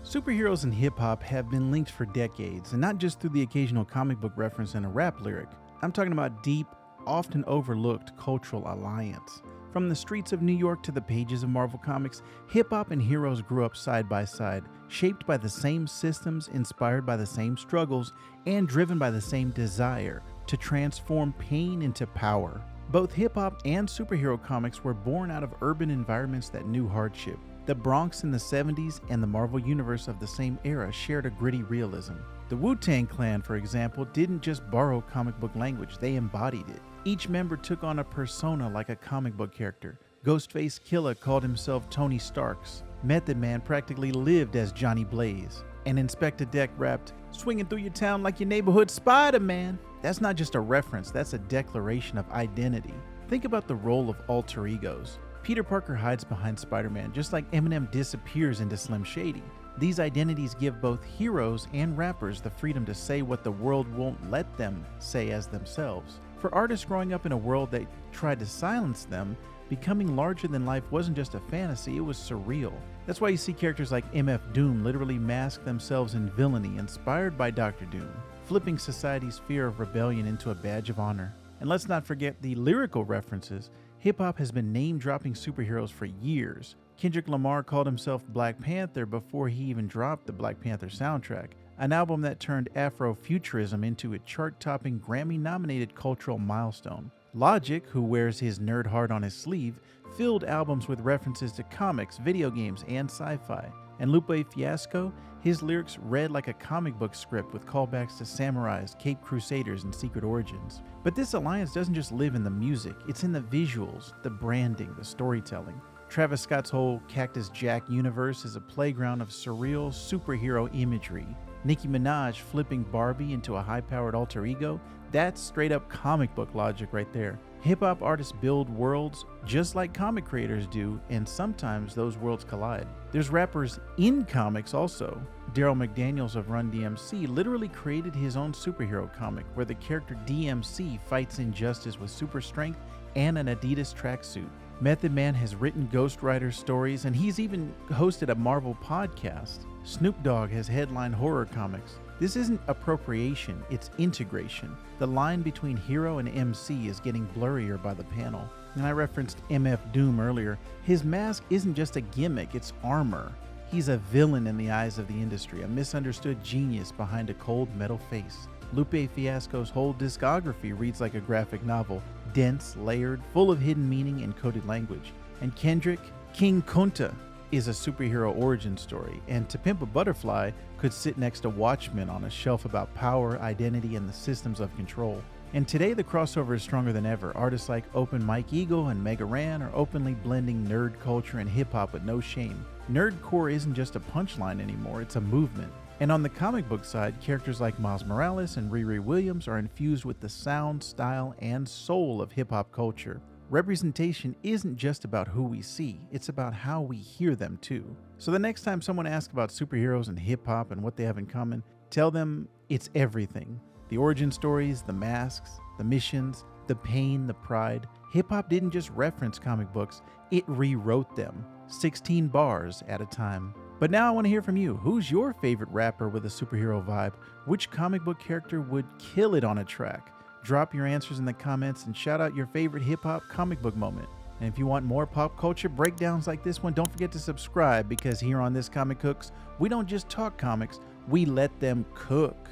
Superheroes and hip-hop have been linked for decades, and not just through the occasional comic book reference in a rap lyric. I'm talking about deep, often overlooked cultural alliance. From the streets of New York to the pages of Marvel Comics, hip-hop and heroes grew up side by side, shaped by the same systems, inspired by the same struggles, and driven by the same desire to transform pain into power. Both hip-hop and superhero comics were born out of urban environments that knew hardship. The Bronx in the 70s and the Marvel Universe of the same era shared a gritty realism. The Wu-Tang Clan, for example, didn't just borrow comic book language, they embodied it. Each member took on a persona like a comic book character. Ghostface Killah called himself Tony Starks. Method Man practically lived as Johnny Blaze. And Inspector Deck rapped, "Swinging through your town like your neighborhood Spider-Man." That's not just a reference, that's a declaration of identity. Think about the role of alter egos. Peter Parker hides behind Spider-Man, just like Eminem disappears into Slim Shady. These identities give both heroes and rappers the freedom to say what the world won't let them say as themselves. For artists growing up in a world that tried to silence them, becoming larger than life wasn't just a fantasy, it was surreal. That's why you see characters like MF Doom literally mask themselves in villainy, inspired by Dr. Doom, flipping society's fear of rebellion into a badge of honor. And let's not forget the lyrical references. Hip-hop has been name-dropping superheroes for years. Kendrick Lamar called himself Black Panther before he even dropped the Black Panther soundtrack, an album that turned Afrofuturism into a chart-topping, Grammy-nominated cultural milestone. Logic, who wears his nerd heart on his sleeve, filled albums with references to comics, video games, and sci-fi. And Lupe Fiasco, his lyrics read like a comic book script with callbacks to samurais, Caped Crusaders, and Secret Origins. But this alliance doesn't just live in the music, it's in the visuals, the branding, the storytelling. Travis Scott's whole Cactus Jack universe is a playground of surreal superhero imagery. Nicki Minaj flipping Barbie into a high-powered alter ego, that's straight up comic book logic right there. Hip-hop artists build worlds just like comic creators do, and sometimes those worlds collide. There's rappers in comics also. Daryl McDaniels of Run DMC literally created his own superhero comic where the character DMC fights injustice with super strength and an Adidas tracksuit. Method Man has written Ghost Rider stories, and he's even hosted a Marvel podcast. Snoop Dogg has headlined horror comics. This isn't appropriation, it's integration. The line between hero and MC is getting blurrier by the panel. And I referenced MF Doom earlier. His mask isn't just a gimmick, it's armor. He's a villain in the eyes of the industry, a misunderstood genius behind a cold metal face. Lupe Fiasco's whole discography reads like a graphic novel, dense, layered, full of hidden meaning and coded language. And Kendrick, King Kunta, is a superhero origin story, and To Pimp a Butterfly could sit next to Watchmen on a shelf about power, identity, and the systems of control. And today the crossover is stronger than ever. Artists like Open Mike Eagle and Mega Ran are openly blending nerd culture and hip-hop with no shame. Nerdcore isn't just a punchline anymore, it's a movement. And on the comic book side, characters like Miles Morales and Riri Williams are infused with the sound, style, and soul of hip-hop culture. Representation isn't just about who we see, it's about how we hear them too. So the next time someone asks about superheroes and hip-hop and what they have in common, tell them it's everything. The origin stories, the masks, the missions, the pain, the pride. Hip-hop didn't just reference comic books, it rewrote them, 16 bars at a time. But now I want to hear from you. Who's your favorite rapper with a superhero vibe? Which comic book character would kill it on a track? Drop your answers in the comments and shout out your favorite hip-hop comic book moment. And if you want more pop culture breakdowns like this one, don't forget to subscribe, because here on This Comic Cooks, we don't just talk comics, we let them cook.